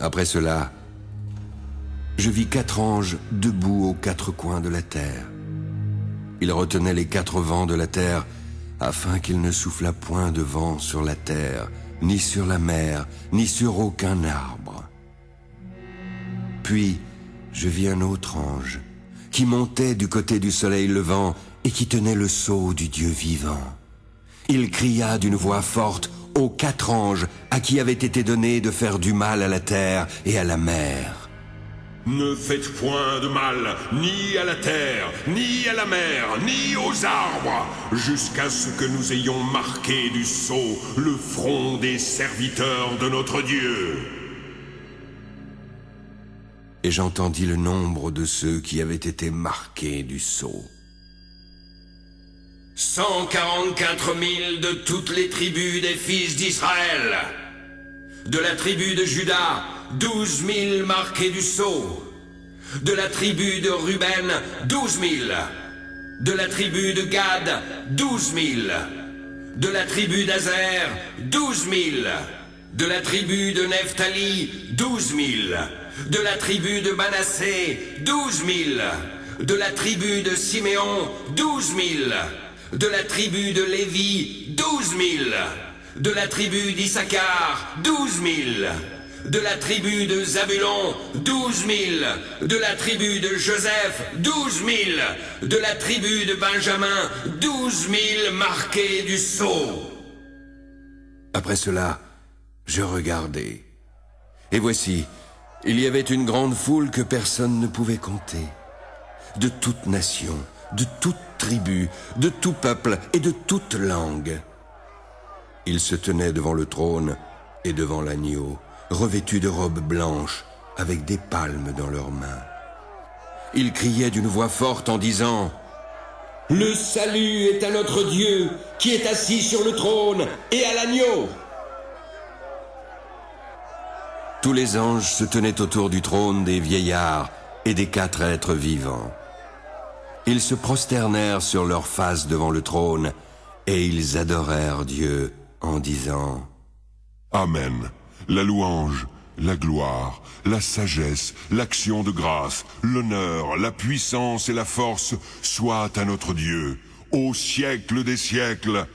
Après cela, je vis 4 anges debout aux 4 coins de la terre. Ils retenaient les 4 vents de la terre afin qu'il ne soufflât point de vent sur la terre, ni sur la mer, ni sur aucun arbre. Puis je vis un autre ange qui montait du côté du soleil levant et qui tenait le sceau du Dieu vivant. Il cria d'une voix forte aux 4 anges à qui avait été donné de faire du mal à la terre et à la mer. Ne faites point de mal, ni à la terre, ni à la mer, ni aux arbres, jusqu'à ce que nous ayons marqué du sceau le front des serviteurs de notre Dieu. Et j'entendis le nombre de ceux qui avaient été marqués du sceau. 144 000 de toutes les tribus des fils d'Israël. De la tribu de Juda, 12 000 marqués du sceau. De la tribu de Ruben, 12 000. De la tribu de Gad, 12 000. De la tribu d'Azer, 12 000. De la tribu de Nephtali, 12 000. De la tribu de Manassé, 12 000. De la tribu de Siméon, 12 000. De la tribu de Lévi, 12 000. De la tribu d'Issachar, 12 000. De la tribu de Zabulon, 12 000. De la tribu de Joseph, 12 000. De la tribu de Benjamin, 12 000 marqués du sceau. Après cela, je regardai. Et voici, il y avait une grande foule que personne ne pouvait compter. De toute nation, de toute tribu, de tout peuple et de toute langue. Ils se tenaient devant le trône et devant l'agneau, revêtus de robes blanches, avec des palmes dans leurs mains. Ils criaient d'une voix forte en disant « Le salut est à notre Dieu, qui est assis sur le trône, et à l'agneau !» Tous les anges se tenaient autour du trône des vieillards et des 4 êtres vivants. Ils se prosternèrent sur leurs faces devant le trône, et ils adorèrent Dieu en disant « Amen. La louange, la gloire, la sagesse, l'action de grâce, l'honneur, la puissance et la force soient à notre Dieu, au siècle des siècles.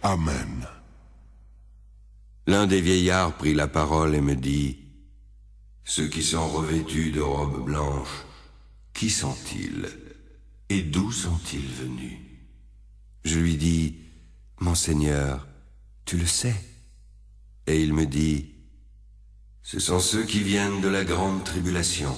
Amen. » L'un des vieillards prit la parole et me dit « Ceux qui sont revêtus de robes blanches, qui sont-ils et d'où sont-ils venus ?» Je lui dis « Mon Seigneur, tu le sais. » Et il me dit « Ce sont ceux qui viennent de la grande tribulation.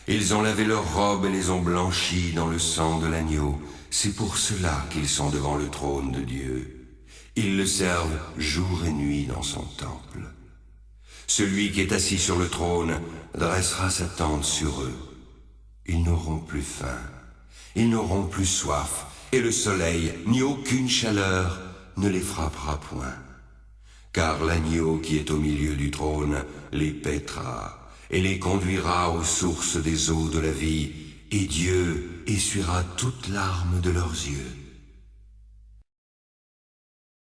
Ils ont lavé leurs robes et les ont blanchies dans le sang de l'agneau. C'est pour cela qu'ils sont devant le trône de Dieu. Ils le servent jour et nuit dans son temple. Celui qui est assis sur le trône dressera sa tente sur eux. Ils n'auront plus faim, ils n'auront plus soif, et le soleil ni aucune chaleur ne les frappera point. Car l'agneau qui est au milieu du trône les paîtra et les conduira aux sources des eaux de la vie, et Dieu essuiera toute larme de leurs yeux.